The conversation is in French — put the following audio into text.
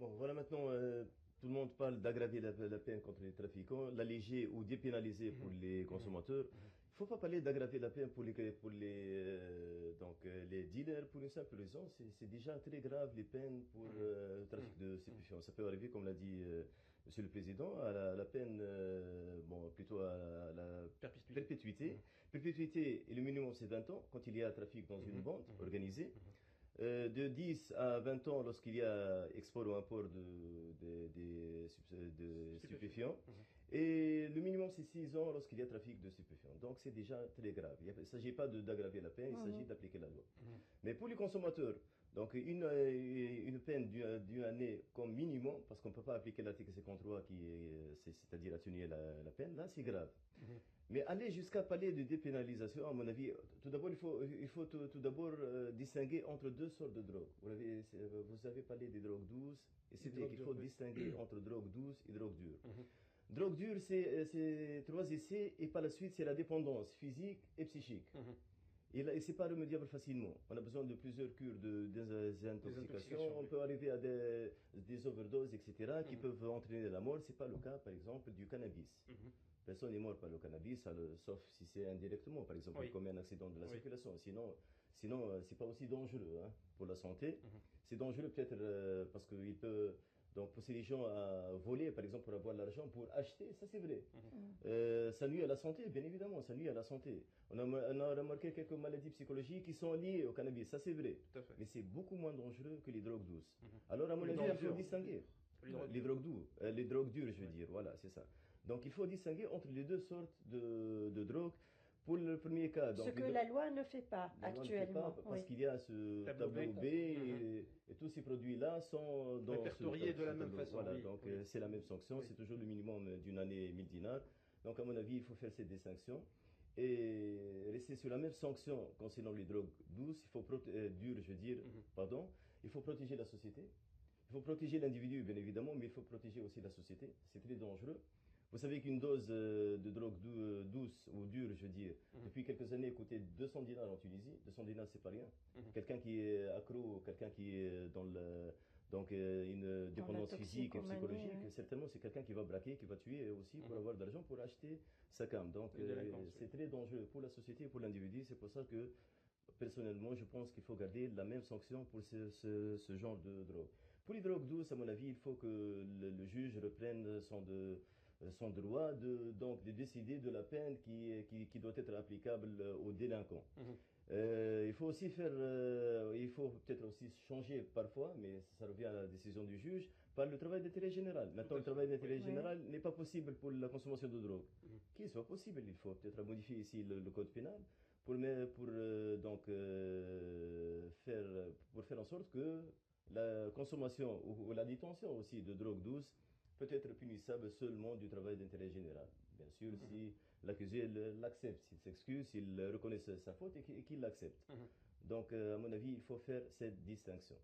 Bon, voilà maintenant, tout le monde parle d'aggraver la peine contre les trafiquants, l'alléger ou dépénaliser pour les consommateurs. Il ne faut pas parler d'aggraver la peine pour les dealers pour une simple raison, c'est déjà très grave les peines pour le trafic de stupéfiants. Ça peut arriver, comme l'a dit Monsieur le Président, à la peine, bon, plutôt à la perpétuité. Perpétuité, et le minimum c'est 20 ans quand il y a trafic dans une bande organisée. De 10 à 20 ans lorsqu'il y a export ou import de stupéfiants. Et le minimum c'est 6 ans lorsqu'il y a trafic de stupéfiants. Donc c'est déjà très grave. Il ne s'agit pas d'aggraver la peine, il s'agit d'appliquer la loi. Mais pour les consommateurs, donc une peine d'une année comme minimum, parce qu'on ne peut pas appliquer l'article 53 c'est-à-dire atténuer la peine, là c'est grave. Mais aller jusqu'à parler de dépénalisation, à mon avis, tout d'abord, il faut tout d'abord distinguer entre deux sortes de drogues. Vous avez parlé des drogues douces, et c'était qu'il faut distinguer entre drogue douce et drogue dure. Drogue dure, c'est 3 essais, et par la suite, c'est la dépendance physique et psychique. Et ce n'est pas remédiable facilement. On a besoin de plusieurs cures de désintoxication. On peut arriver à des overdoses, etc., qui peuvent entraîner la mort. Ce n'est pas le cas, par exemple, du cannabis. Personne n'est mort par le cannabis, sauf si c'est indirectement, par exemple, comme un accident de la circulation. Sinon, ce n'est pas aussi dangereux pour la santé. C'est dangereux peut-être parce qu'il peut pousser les gens à voler, par exemple, pour avoir de l'argent, pour acheter, ça c'est vrai. Ça nuit à la santé, bien évidemment, ça nuit à la santé. On a remarqué quelques maladies psychologiques qui sont liées au cannabis, ça c'est vrai. Mais c'est beaucoup moins dangereux que les drogues douces. Alors, à mon avis, il faut distinguer. Les drogues dures, je veux dire, voilà, c'est ça. Donc, il faut distinguer entre les deux sortes de drogues. Pour le premier cas, ce que la loi ne fait pas actuellement. Parce qu'il y a ce tableau B et tous ces produits-là sont dans répertoriés de la même façon. Voilà, donc c'est la même sanction, c'est toujours le minimum d'une année 1000 dinars. Donc, à mon avis, il faut faire cette distinction et rester sur la même sanction concernant les drogues douces, dures, je veux dire, pardon. Il faut protéger la société. Il faut protéger l'individu, bien évidemment, mais il faut protéger aussi la société. C'est très dangereux. Vous savez qu'une dose de drogue douce ou dure, je veux dire, depuis quelques années, coûtait 200 dinars en Tunisie. 200 dinars, c'est pas rien. Quelqu'un qui est accro, quelqu'un qui est dans une dépendance physique et psychologique, certainement, c'est quelqu'un qui va braquer, qui va tuer aussi pour avoir de l'argent pour acheter sa cam. Donc, c'est très dangereux pour la société et pour l'individu. C'est pour ça que, personnellement, je pense qu'il faut garder la même sanction pour ce genre de drogue. Pour les drogues douces, à mon avis, il faut que le juge reprenne son droit de décider de la peine qui doit être applicable aux délinquants. Il faut aussi il faut peut-être aussi changer parfois, mais ça revient à la décision du juge, par le travail d'intérêt général. Maintenant, le travail d'intérêt général n'est pas possible pour la consommation de drogue. Qu'il soit possible, il faut peut-être modifier ici le code pénal pour faire en sorte que la consommation ou la détention aussi de drogue douce peut être punissable seulement du travail d'intérêt général. Bien sûr, si l'accusé l'accepte, s'il s'excuse, s'il reconnaît sa faute et qu'il l'accepte. Donc, à mon avis, il faut faire cette distinction.